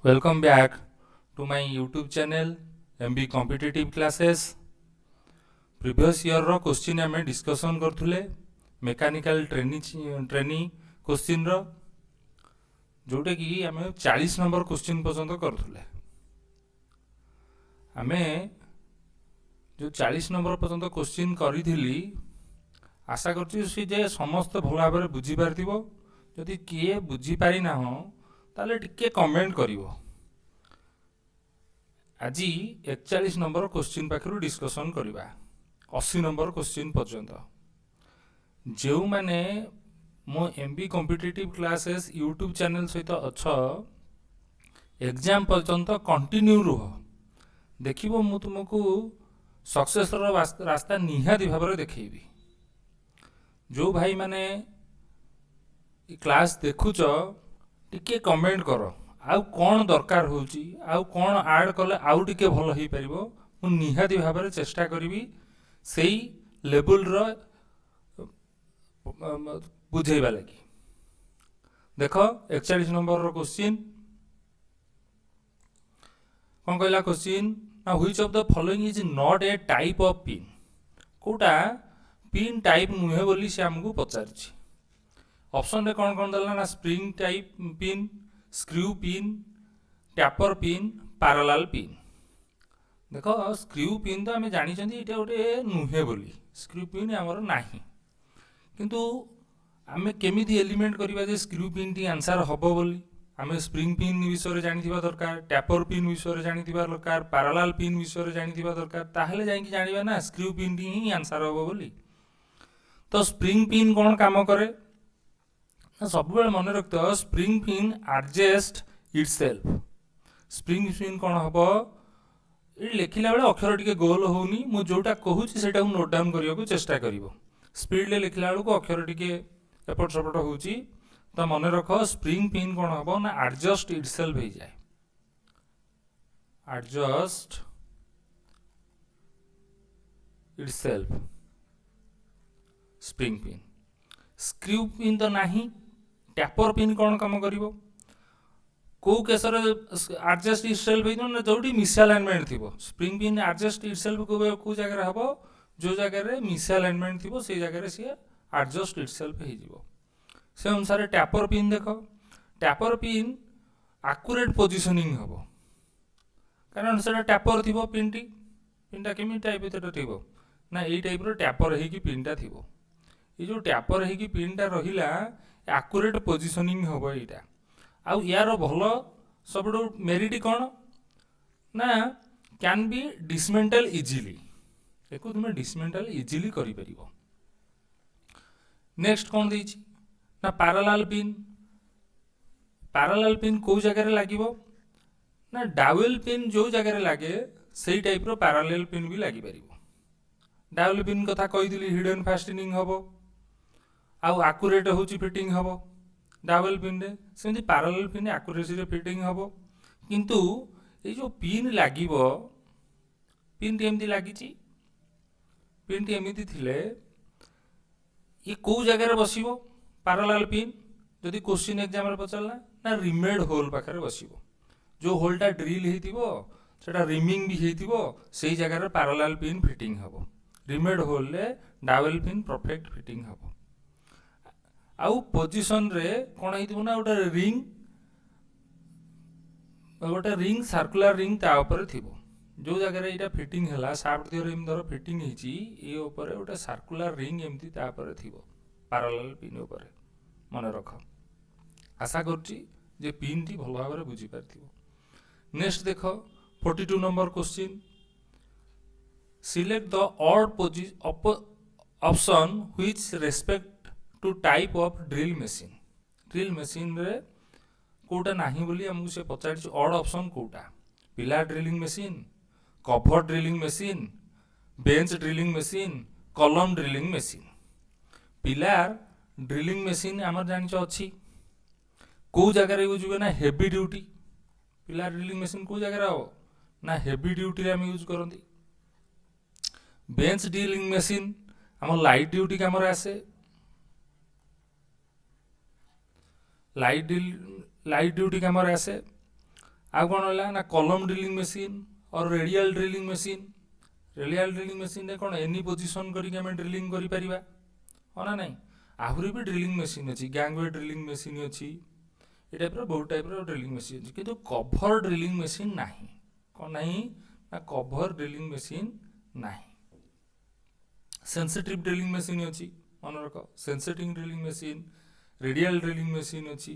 Welcome back to my YouTube channel MB Competitive Classes. Previous year row question आम discussion करथुले mechanical trainee question रो जोटा कि आम 40 number question पर्यंत करथुले आमे जो 40 नंबर पर्यंत क्वेश्चन करी आशा करछि जे समस्त भल भाव बुझी पारथिबो जदि किए बुझी पारि ना हो ताले टिके कमेंट करिवो। आज 41 नंबर क्वेश्चन पाखरु डिस्कसन करवा 80 नंबर क्वेश्चन पर्यंत जो माने मो MB competitive classes YouTube channel सहित अच्छ एग्जाम पर्यंत कंटिन्यू रुह देखिबो मु तुमको सक्सेस रो रास्ता निहाती भाव में देखैबी। जो भाई माने क्लास देखुच टिके कमेंट कर आउ कौन दरकार होची आउ कौन ऐड कले आउ टिके भल हो पारिबो मु निहाती भाव में चेष्टा करी से लेवल रो बुझेबा लगी। देख 41 नंबर रो क्वेश्चन कौन कहला क्वेश्चन ना which of the following is not a type of pin कोटा पिन टाइप नुहे बोली से हमको पचारछि। ऑप्शन रे कौन कौन दला ना spring type pin screw pin tapper pin parallel pin. देख स्क्रू पिन तो आम जानी ये गोटे नुहे बोली स्क्रू पिन आमर नाही किंतु आम केमिति एलिमेंट करवा जे स्क्रू पिन टी आंसर हबो बोली आम स्प्रिंग पिन विषय जानिथिबा दरकार टैपर पिन विषय जानिथिबा दरकार पैरेलल पिन विषय जानिथिबा दरकार ताहले जाइकि जानिबा ना स्क्रू पिन टी ही आंसर हबो बोली। तो स्प्रिंग पिन कौन काम करे सब मन रखते spring pin adjust itself spring pin कौन हम ये लिखला बेले अक्षर टी गोल होनी मु जोटा कहूँ से नोट डाउन करने को चेष्टा कर स्पीड लिखला बेलू अक्षर टी एपट सपट हो तो मन रख स्प्रिंग पिन कौन हम ना एडजस्ट इटसेल्फ हो जाए adjust itself spring pin screw pin तो नहीं टैपर पिन कौन काम करिवो को केस एडजस्ट इटसेल्फ हो जो मिसअलाइनमेंट थी स्प्रिंग पिन एडजस्ट इटसेल्फ को जगह हम जो जगह मिसअलाइनमेंट थी से जगह सी एडजस्ट इटसेल्फ हो से अनुसार टैपर पिन देख टैपर पिन एक्यूरेट पोजिशनिंग हम कारण से टैपर थी पिनटा केमी टाइप थी ना यही टाइप टैपर हो पिनटा थी ये जो टैपर हो पिनटा रहा एक्यूरेट पोजिशनिंग हम यहाँ आउ यार भल सब मेरिट कौन ना कैन बी डिसमेंटल इजिली एक तुम डिसमेंटल इजिली कर। नेक्स्ट कौन देछि ना पैरेलल पिन को जगह लगे ना डाउल पिन जो जगह लगे से टाइप पैरेलल पिन भी लगी पार डाउल पिन कथा कही हिडन फास्टनिंग हम आउ एक्यूरेट हो फिटिंग हम डाबल पिन रे सेमती पैरेलल पिन एक्यूरेसी रे फिटिंग हम किंतु ये जो पिन लगे पिन टी एमती लगी पिन टी एमती थिले ये कौ जगह बसिबो पैरेलल पिन जदि क्वेश्चन एग्जाम रे पचारला ना रिमेड होल पाखरे बसिबो जो होलटा ड्रिल हेतिबो सेटा रिमिंग भी हेतिबो सेही जगह रे पैरेलल पिन फिटिंग हबो रिमेड होल रे डाबल पिन परफेक्ट फिटिंग हबो। आउ पोजिशन रे कौन हो ना गोटे रिंग सर्कुलर रिंग ता ऊपर थिबो जो जगह यहाँ फिटिंग है साफ्ट दिहर धर फिटिंग ये गोटे सर्कुलर रिंग एमती ता ऊपर थिबो पैरेलल पिन ऊपर मन रख आशा करुच्ची जे पिन टी भल भाव में बुझी पारथिबो। नेक्स्ट देख 42 number question select the odd option which respect to type of drill machine रे कोटा नहीं बोली हमको से पचार ऑड ऑप्शन कोटा pillar drilling machine cover drilling machine bench drilling machine column drilling machine. Pillar drilling machine आमर जान अच्छी कौ जगह यूज हुए ना heavy duty pillar drilling machine कौ जगह हो ना हेवी ड्यूटी आम यूज करती। बेंच ड्रिलिंग मशीन आम लाइट ड्यूटी कम आसे लाइट ड्यूटी कम आसे आउ कौन रहा ना कलम ड्रिलिंग मशीन और radial drilling machine. Radial drilling machine रे कौन एनी पोजिशन करके आम ड्रिलिंग करें हाँ ना नहीं। आहरी भी ड्रिलिंग मशीन अच्छी गैंगवे ड्रिलिंग मशीन अच्छी ये टाइप बहुत टाइप ड्रिलिंग मशीन अच्छी किंतु कभर ड्रिलिंग मशीन नहीं कौन नहीं ना कभर ड्रिलिंग मशीन नहीं। सेंसिटिव ड्रिलिंग मशीन अच्छी मन रख sensitive drilling machine radial drilling machine अच्छी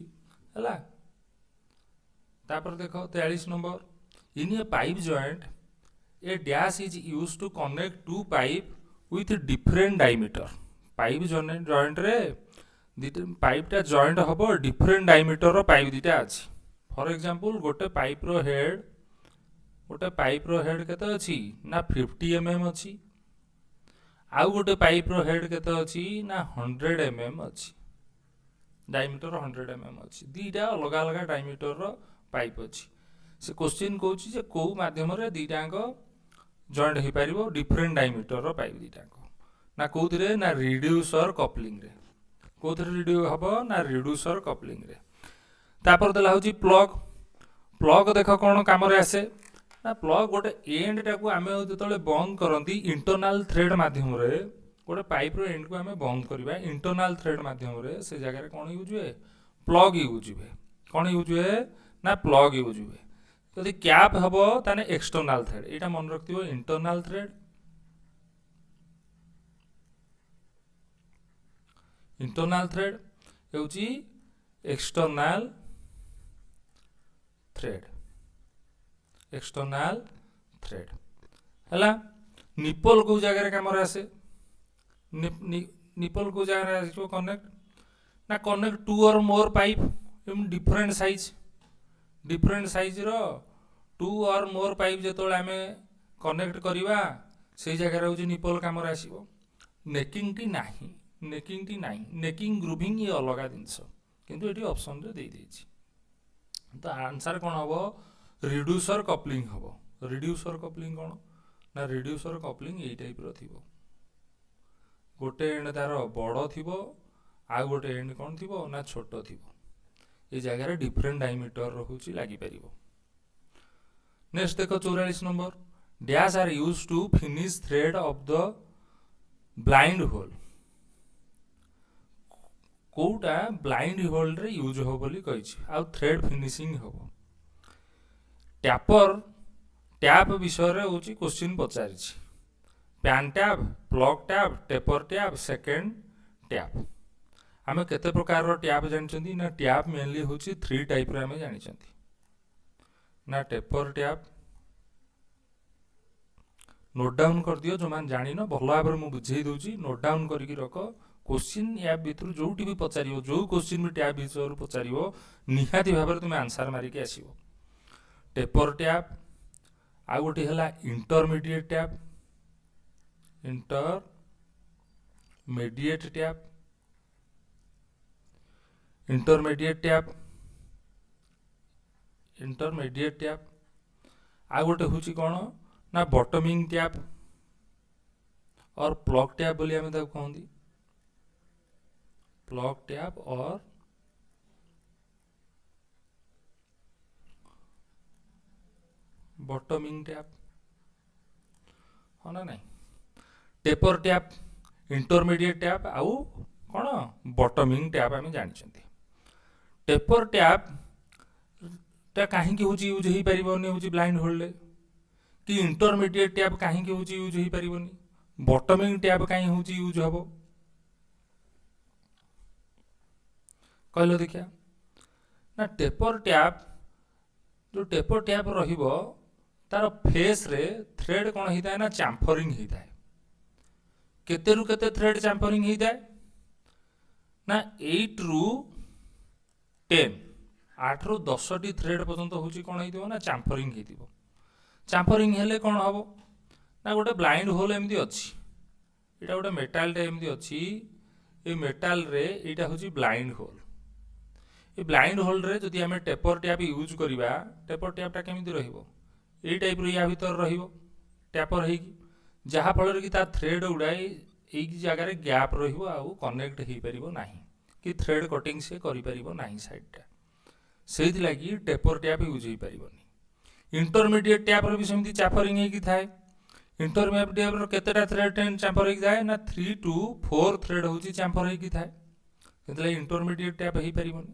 है। तापर देख 43 number in a pipe joint a dash is use to connect two pipe with different diameter. Pipe joint रे पाइपटा जॉइंट हम डिफरेंट डायमीटर पाइप दीटा अच्छी। फॉर एग्जांपल गोटे पाइप रो हेड केते अच्छी ना 50 mm अच्छी आउ गोटे पाइप रो हेड केते अच्छी ना 100 mm अच्छी डायमीटर 100 mm अच्छी दीटा अलग अलग डायमीटर रो पाइप अच्छी। से क्वेश्चन कहूँ जे कौ माध्यम रे दीटाक जॉइंट हो पार डिफरेंट डायमीटर रो पाइप दीटाक ना कौन ना रिड्यूसर कपलिंग रे कौन रिड्यू हम ना रिड्यूसर कपलिंग रे। तापर देला हूँ प्लग। प्लग देख कौन कम आसे ना प्लग गोटे एंड टाक आम जो बंद करती इंटरनाल थ्रेड मध्यम गोटे पाइप रो एंड को आम बंद करवा इंटरनाल थ्रेड मध्यम से जगह कौन यूज हुए प्लग यूज हुए कौन यूज हुए ना प्लग यूज हुए। जदि कैप हम ताने एक्सटर्नाल थ्रेड यहाँ मन रखी इंटरनाल थ्रेड इंटरनाल थ्रेड होउची एक्सटर्नाल थ्रेड एक्सटर्नाल थ्रेड है। निपल को जगह कम आसे निपल को जगह आस कनेक्ट ना connect two or more pipe different size रो टू और मोर पाइप जो आम कनेक्ट करवा से जगह हूँ निपल कम आसो। नेकिंग टी नहीं नेकिंग ग्रुविंग ये अलग जिनस किंतु ये ऑप्शन रे दे देछि। तो आंसर कौन हम रिड्यूसर कपलिंग हम। रिड्यूसर कपलिंग कौन ना रिड्यूसर कपलिंग यही टाइप रो थिबो गोटे एंड तार बड़ थी आ गोटे एंड कौन थी ना छोट थी ये जगह डिफरेंट डायमीटर रोचे लगी पार। नेक्स्ट देख 44 number dash are used to finish thread of the blind hole. कौटा ब्लाइंड होल रे यूज हो बोली कही आउ थ्रेड फिनिशिंग हम। टैप विषय रे होची क्वेश्चन पचारि पैन tap plug tap taper tap second tap. आम केते प्रकार टैप जानछंती ना टैप मेनली होची 3 टाइप रे आम जानछंती ना टेपर टैप नोट डाउन कर दियो जो मान जानिनो भल भाव में बुझे दूची नोट डाउन करके रख क्वेश्चन या भितर जो भी पचार जो क्वेश्चन भी टैप विषय पचार निहाती भाव में तुम आंसर मारिक आसो। टेपर टैप आ गोटे है इंटरमीडिएट टैप इंटरमीडिएट टैप आ गोटे हूँ कौन ना बॉटमिंग टैप और प्लग टैप बोली आम कहती प्लग टैप और बॉटमिंग टैप हाँ ना नहीं। टेपर टैप इंटरमीडिएट टैप आउ कौन बॉटमिंग टैप आम जानते। टेपर टैप टा कहीं यूज हो पार ब्लाइंड होल कि इंटरमीडिएट टैप कहीं यूज हो पार बॉटमिंग टैप कहीं हूँ यूज हम कहल देखिया ना टेपर टैप जो टेपर टैप रहिबो तार फेस रे थ्रेड कौन होता है ना चैम्फरिंग होता है केते रु केते थ्रेड चैम्फरिंग होता है ना 8 रु 10 8 रु 10 टी थ्रेड पर्यंत हूँ कौन हो ना चैम्फरिंग हो चैम्फरिंग हेले कौन हम ना गोटे ब्लाइंड होल एमती अच्छी यहाँ गोटे मेटाल एमती अच्छी ये मेटाल रे यहाँ हूँ ब्लाइंड होल ये ब्लाइंड होल रे जदि आम टेपर टैप यूज करवा टेपर टैपटा केमी रही टाइप या भीतर रैपर हो जहाँफल कि थ्रेड गुड़ा यही जगार गैप रनेक्ट हो पार ना कि थ्रेड कटिंग से कर सैडटा से टेपर टैप यूज हो पारनी। इंटरमीडिएट टैप रे भी सेमती चैम्फरिंग होगी थाए इंटरमीडिएट टैप रे केतेटा थ्रेड चैम्फर होगी थाए ना 3 to 4 थ्रेड होची चैम्फर होगी थाए केतले इंटरमीडिएट टैप हेई परिबोनी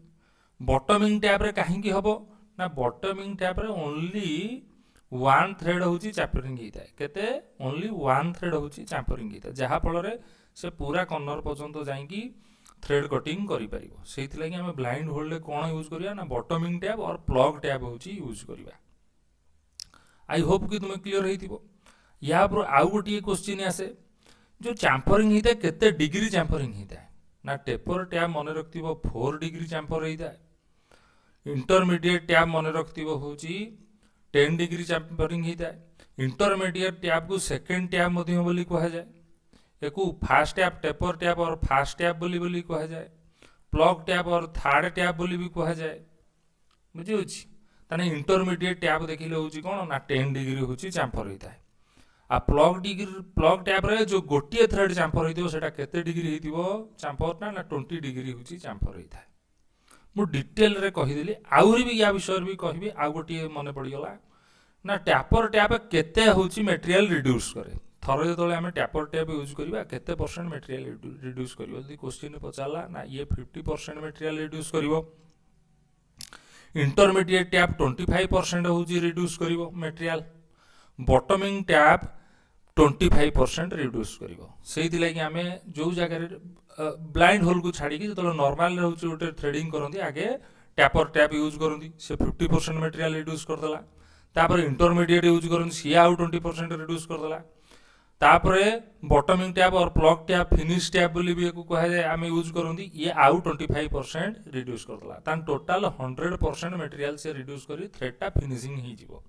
बॉटमिंग टैप रे काहेकि हबो ना बॉटमिंग टैप रे ओनली वन थ्रेड होची चैम्फरिंग होई थाए केते ओनली वन थ्रेड होची चैम्फरिंग होई थाए जहा फल रे से पूरा कर्नर पर्यंत जाईकी थ्रेड कटिंग करि परिबो सेहित लागि हम ब्लाइंड होल रे कोन यूज करिया ना बॉटमिंग टैप और प्लग टैप होची यूज करिया आई होप कि तुम क्लियर हेतिबो या पर आउ गोटे क्वेश्चन आसे जो चैम्फरिंग होता है केते डिग्री चैम्फरिंग होता है ना टेपर टैप मन रखिबो 4 डिग्री चैम्फर होता है इंटरमीडिएट टैप मन रखिबो होची 10 डिग्री चैम्फरिंग होता है इंटरमीडिएट टैप को सेकंड टैप मध्य बोली कहा जाए एकू फास्ट टैप टेपर टैप और फास्ट टैप बोली कहा जाए प्लग टैप और थर्ड टैप बोली भी कहा जाए बुझी होची ताने इंटरमीडिएट टैप देखिले होची कोन ना 10 डिग्री होची चैम्फर होता है आ प्लग टैप रे जो गोटे थ्रेड चैम्फर होइतो सेटा केते डिग्री हेतिबो चैम्फर ना 20 डिग्री होची चैम्फर होता है मु डिटेल रे कहि देली आउरी भी या विषय भी कहबी आ गोटे मने पड़ी गला ना टैपर टैप केते होची मटेरियल रिड्यूस करे थरे जेतले हम टैपर टैप यूज करबा केते परसेंट मटेरियल रिड्यूस करबो यदि क्वेश्चन पचाला ना ये 50% मटेरियल रिड्यूस करबो इंटरमीडिएट टैप 25% होची रिड्यूस करबो मटेरियल बॉटमिंग टैप 25% रिड्यूस करिवो सेहिति लागि आमे जो जगह ब्लाइंड होल को छाड़ी कि जतलो नॉर्मल रहउची ओटे थ्रेडिंग करंती आगे टैपर टैप यूज करंती से 50% मटेरियल रिड्यूस कर देला तापर इंटरमीडिएट यूज करंती सी आउ 20% रिड्यूस कर देला तापर बॉटमिंग टैप और प्लग टैप फिनिश टैप बोली भी कहा जाए आमे यूज करंती ये आउ 25% रिड्यूस कर देला तान टोटल 100% मटेरियल से रिड्यूस करी थ्रेडटा फिनिशिंग ही जीवो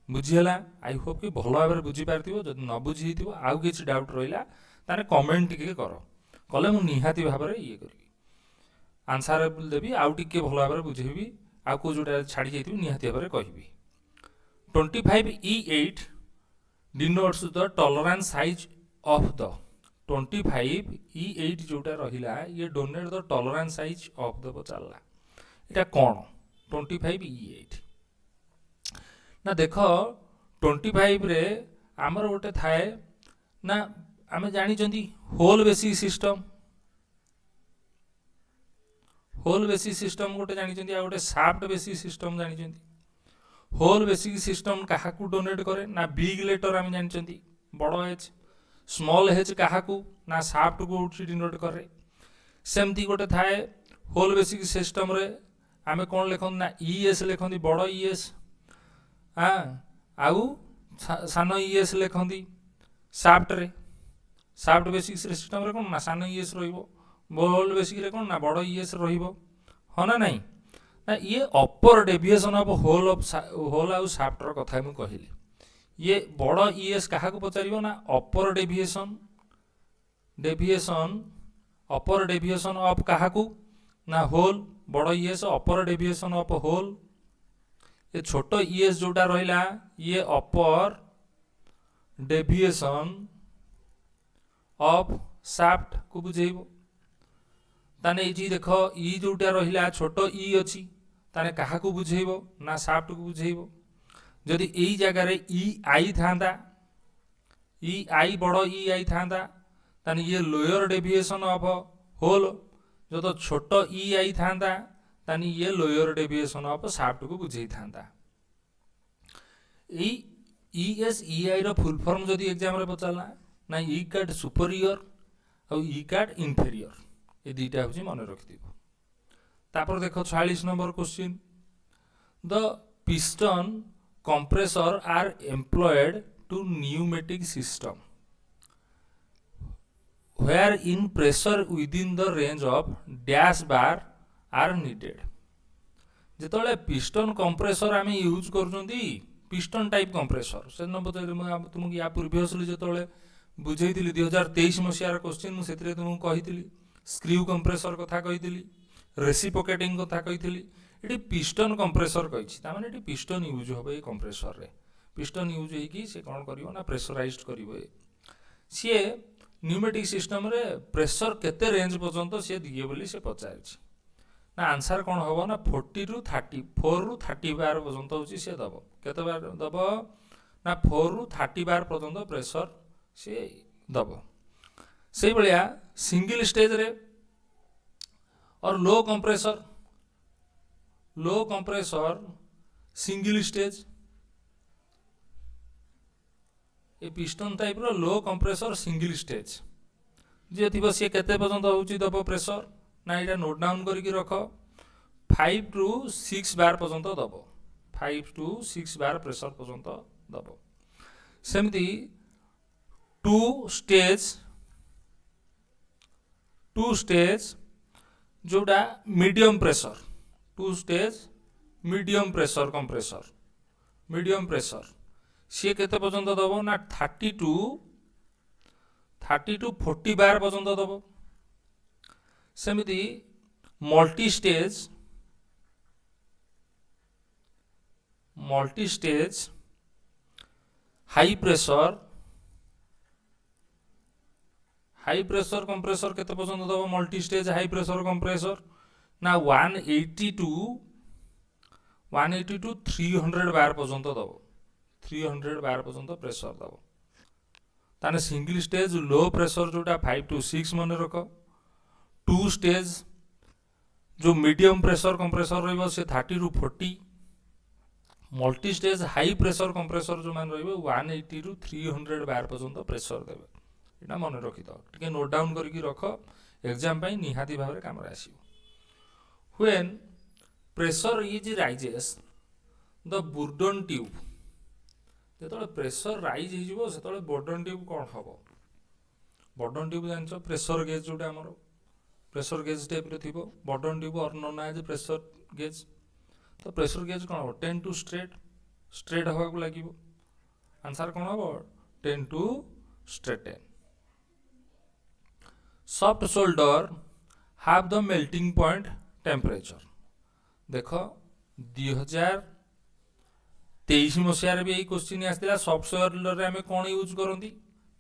बुझीला आई होप कि भल भाव बुझी पार्थिबो जदि न बुझी हिथिबो आउ किछि डाउट रहिला ताने कमेंट टिके करो कले मु निहाती भाव रे ये करबी आंसर देबी आउ टिके भल भाव रे बुझेबी आउ को जोटा छाडी जाइथिबी निहाती भाव रे कहबी 25E8 denotes the tolerance size of the 25E8 जोटा रहिला ये denote the tolerance size of the पचाला एटा कोन 25E8 ना देख 25 रे आमर गोटे थाए ना आमे जानी चंदी होल बेसिक सिस्टम गोटे जानी चंदी आ गोटे शाफ्ट बेसिक सिस्टम जानी चंदी होल बेसिक सिस्टम काहा को डोनेट करे ना बिग लेटर आमे जानी चंदी बड़ो एच स्मॉल एच काहा को ना शाफ्ट को डिनोट करे सेमती गोटे थाए होल बेसिक सिस्टम रे आमे कोन लेखन ना ईएस लेखंदी बड़ो ईएस हाँ आउ सान ईएस लेखंदी शाफ्ट रे शाफ्ट बेसिक सिस्टम रे कोन ना सान ईएस रहिबो होल बेसिक रे कोन ना बड़ो ईएस रहिबो हो ना नहीं ना ये अपर डेविएशन ऑफ होल आउ शाफ्ट रो कथा मु कहिली ये बड़ो ईएस काहा को पचारिबो ना अपर अपर डेविएशन ऑफ काहा को ना होल बड़ो ES upper deviation of hole ये छोटो ईएस जोटा रहिला ये अपर डेविएशन ऑफ शाफ्ट को बुझेइबो ताने एजी देखो ई जोटा रहिला छोटो ई अछि ताने काहा को बुझेइबो ना शाफ्ट को बुझेइबो जदि एई जगह रे ई आई थांदा ई आई बड़ो ई आई थांदा ताने ये लोअर डेविएशन ऑफ होल जो तो छोटो ई आई थांदा तानी ये लोअर डेविएशन ऑफ शाफ्ट को बुझेई थांदा ईएस ईआई रो फुल फॉर्म जदि एग्जाम रे पचाला ना ई कार्ड सुपीरियर और ई कार्ड इंफीरियर ये दुईटा होची मन रखिदिबो तापर देखो 46 number question the piston compressor are employed to pneumatic system where in pressure within the range of dash bar are needed जेतले पिस्टन कंप्रेसर आमे यूज करजोंदी पिस्टन टाइप कंप्रेसर से नंबर तुमको या प्रीवियसली जेतले बुझेइतिली 2023 मसियार क्वेश्चन मु सेतरे तुमको कहितिली स्क्रू कंप्रेसर कथा कहितिली reciprocating कथा कहितिली एटी पिस्टन कंप्रेसर कहिछि ता माने एटी पिस्टन यूज होबे ए कंप्रेसर रे पिस्टन यूज हेकी से कोन करिवो ना प्रेशराइज्ड करिवो से न्यूमेटिक सिस्टम रे प्रेशर केते रेंज पर्यंत से दिए बोली से पचारछि ना आंसर कौन हम ना 40 रु 30 4 रु 30 बार पर्यंत होची से दब केते बार दब ना 4 रु 30 बार पर्यंत प्रेशर से दब से भलिया सिंगल स्टेज रे और लो कंप्रेसर सिंगल स्टेज ए पिस्टन टाइप रो लो कंप्रेसर सिंगल स्टेज जे थी सी केते पर्यंत होची दब प्रेशर ना ये नोट डाउन करके रख 5 टू 6 बार पर्यंत दब 5 टू 6 बार प्रेशर पर्यंत दब सेमती टू स्टेज जोड़ा medium pressure two stage medium pressure सी केते पर्यंत दब ना 30 टू 40 बार पर्यंत दब सेमती multi stage high pressure compressor केते पर्यंत दब multi stage high pressure compressor ना 180 टू 300 बार पर्यंत दब 300 बार पर्यंत प्रेशर दब ताने सिंगल स्टेज लो प्रेशर जोटा 5 टू 6 मन रख टू स्टेज जो मीडियम प्रेशर कंप्रेसर रहिबो से 30 रु 40 multi stage high pressure compressor जो मान रहिबो 180 रु 300 बार पर्यंत प्रेशर देबे एटा मन रखि दो टिके नोट डाउन करके रख एग्जाम पई निहाती भाबरे काम रे आसीबो when pressure is rises the Bourdon tube जेतले प्रेशर राइज हो जिवो सेतले बर्डन ट्यूब कोन हबो बर्डन ट्यूब जानछो प्रेशर गेज जोटा हमर प्रेशर गेज टाइप रे थिबो Bourdon tube or known as pressure gauge तो प्रेशर गेज कोन हबो 10 टू स्ट्रेट हवा को लागिवो आंसर कोन हबो 10 two straight soft solder have the melting point temperature देखो 2023 मसीह भी यही क्वेश्चन आसला सॉफ्ट शोल्डर रे आमे कोन यूज करंती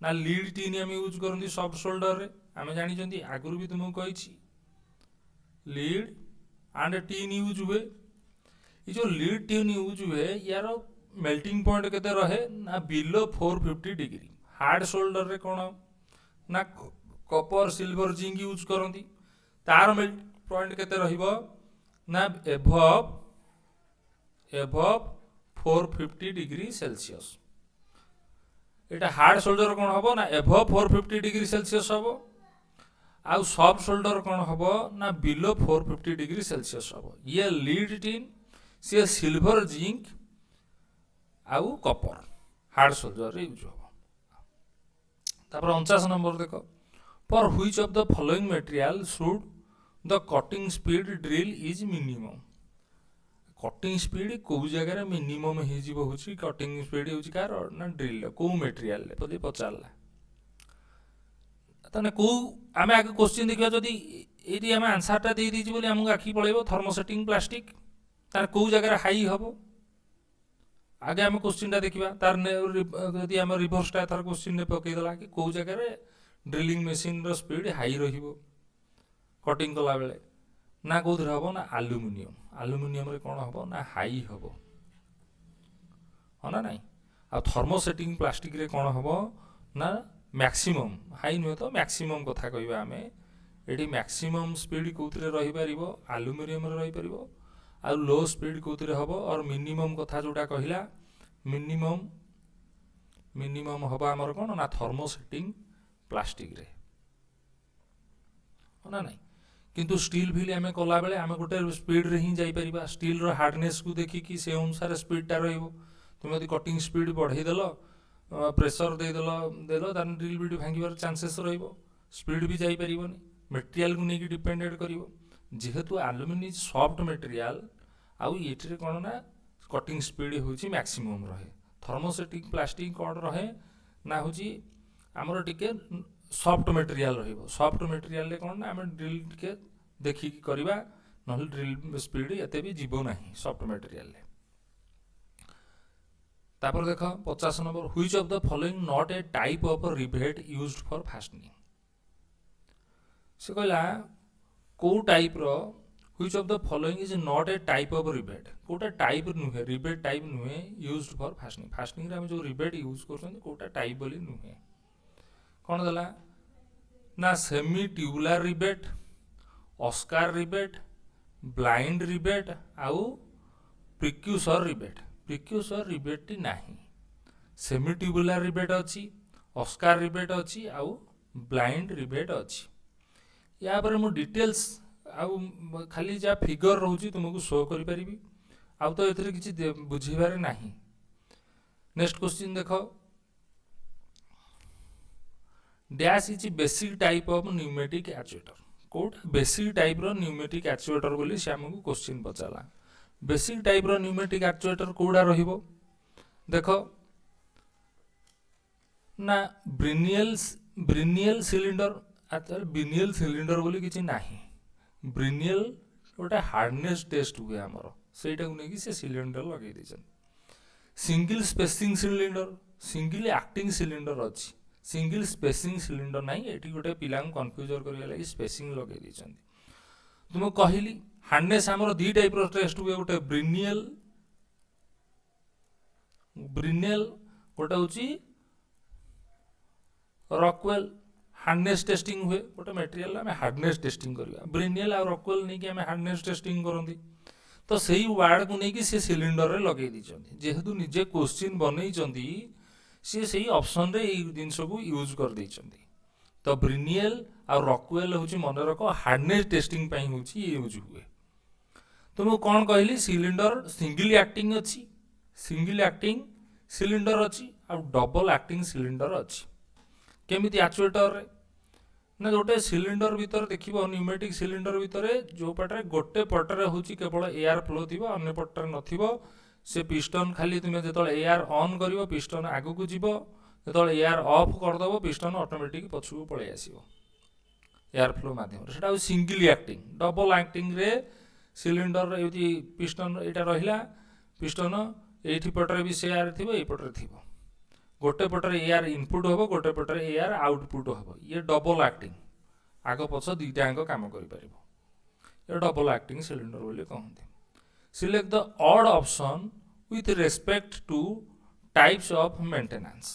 ना लीड टीन आमे यूज करंती सॉफ्ट शोल्डर रे आमे जानि जंती आगुरु भी तुमको कहिछि लीड एंड टीन यूज हुए ये जो लीड टीन यूज हुए यार मेल्टिंग पॉइंट केते रहे ना बिलो 450 डिग्री हार्ड शोल्डर रे कोन ना कॉपर सिल्वर जिंक यूज करंती तार मेल्टिंग पॉइंट केते रहिबो ना एभव 450 डिग्री सेल्सियस एटा हार्ड शोल्डर कोन हबो ना एभव 450 डिग्री सेल्सियस हबो आउ सॉफ्ट शोल्डर कोन हबो ना बिलो 450 डिग्री सेल्सियस हबो ये लीड टीन से सिल्वर जिंक आउ कॉपर हार्ड शोल्डर रे यूज हबो तापर 49 नंबर देखो for which of the following material should the cutting speed drill is minimum cutting speed को जगह मिनिमम हो कटिंग स्पीड हो ना ड्रिल को मटेरियल बोली पचारा तने को आम आगे क्वेश्चन देखा जदि ये आम आंसरटा दे दीजिए बोली आमको आखि पड़ेब थर्मोसेटिंग प्लास्टिक तार को जगह हाई हम आगे आम क्वेश्चनटा देखा तार जदि आम रिभर्सटा एथर क्वेश्चन पकईदेला कि कौ जगह drilling machine speed high rutting कला बेले ना कौन हम ना आलुमिनियम रे कौन हम ना हाई हम हाँ ना नाई आ थर्मोसेटिंग प्लास्टिक रे कौन हम ना मैक्सिमम हाई नुहे तो मैक्सिमम कथा कहवा आम ये मैक्सिमम स्पीड कौन रही आलुमिनियम रही पार आ लो स्पीड कौन हम और मिनिमम कथा जोटा कहला मिनिमम हम आमर कौन ना थर्मोसेटिंग प्लास्टिक रे ना नाई किंतु स्टील व्हील आम कला बेले आम गोटे स्पीड रे ही जाई परिबा स्टील रो हार्डनेस को देखिकी से अनुसार स्पीडटा रहिबो तुम यदि कटिंग स्पीड बढ़ाई देल प्रेशर देल तार ड्रिल बिट भांगार चांसेस रहिबो स्पीड भी जाई परिबोनी मटेरियल को लेकिन डिपेंडेंट करिवो जेहेतु एल्युमिनियम सॉफ्ट मटेरियल आउ एठरे कोन ना कटिंग स्पीड होची मैक्सिमम रहे थर्मोसेटिक प्लास्टिक कोन रहे ना होची हमरो टिके सॉफ्ट मटेरियल रहिबो सॉफ्ट मटेरियल रे कोन ना हम ड्रिल के देखि करबा नहल ड्रिल स्पीड एते भी जीवो नाही सॉफ्ट मटेरियल रे तापर देखो 50 number which of the following not a type of rivet used for fastening से कहला को टाइप रो Which of the following is not a type of rebate? कोटा टाइप नुहे रिबेट टाइप नुहे यूज्ड फॉर फास्टनिंग फास्टनिंग रे हम जो रिबेट यूज करछन कोटा टाइप बोली नुहे कोन दला ना semi tubular rivet oscar rivet blind rivet आउ प्रिक्यूसर रिबेट टी नाही सेमी ट्यूबुलर रिबेट अच्छी ऑस्कार रिबेट अच्छी आउ ब्लाइंड रिबेट अच्छी या पर मु डिटेल्स आउ खाली जा फिगर रोची तुमको शो करि परिबी आउ तो एथरे किछि बुझिबारे नाही नेक्स्ट क्वेश्चन देखो dash is basic type of pneumatic actuator कोड बेसिक टाइप रो न्यूमेटिक एक्चुएटर बोली से हमको क्वेश्चन पचाला बेसिक टाइप रो न्यूमेटिक एक्चुएटर कोडा रहिबो देखो ना ब्रिनियल सिलिंडर आतर ब्रिनियल सिलिंडर बोली किछि नाही ब्रिनियल गोटे हार्डनेस टेस्ट हुए आमर सेटा को नहीं से सिलिंडर लगे दीछन single spacing cylinder single acting cylinder अच्छी सिंगल स्पेसिंग सिलिंडर नहीं एटी गोटे पिला कन्फ्यूजर करने लगी स्पेसिंग लगे दीछन तुम कहली हार्डनेस आमर दी टाइप रो टेस्ट हुए गोटे ब्रिनियल गोटे होची रॉकवेल हार्डनेस टेस्टिंग हुए गोटे मटेरियल आम हार्डनेस टेस्टिंग करवा ब्रिनियल आ रॉकवेल नहीं कि आम हार्डनेस टेस्टिंग करती तो सही वार्ड को लेकिन से सिलिंडर रे लगे दीचंती जेहेतु निजे क्वेश्चन बनई सी सही ऑप्शन रे ये जिनस को यूज कर देइचंती तो ब्रिनियल आ रॉकवेल होची मन रख हार्डनेस टेस्टिंग पई होची यूज हुए तुम कौन कहली सिलिंडर सिंगल एक्टिंग अच्छी सिंगल एक्टिंग सिलिंडर अच्छी आ डबल एक्टिंग सिलिंडर अच्छी केमिति एक्चुएटर रे ना गोटे सिलिंडर भीतर देखिबो न्यूमेटिक सिलिंडर भीतर जो पटरे गोटे पटरे होची केवल एयर फ्लो थिबो अन्य पटरे नथिबो से पिस्टन खाली तुमे जेतल एयर ऑन करिवो पिस्टन आगु को जीवो जेतल एयर ऑफ कर दबो पिस्टन ऑटोमेटिक पछु पळे आसीबो एयर फ्लो माध्यम सेटा सिंगल एक्टिंग डबल एक्टिंग रे सिलिंडर एति पिस्टन एटा रहिला पिस्टन एठी पटरे भी से एयर थिबो ए पटरे थिबो गोटे पटरे एयर इनपुट होबो गोटे पटरे एयर आउटपुट होबो ये डबल एक्टिंग आगो पछ दुईटा अंग काम करि परिबो ये डबल एक्टिंग सिलिंडर बोली कहंती select the odd option with respect to types of maintenance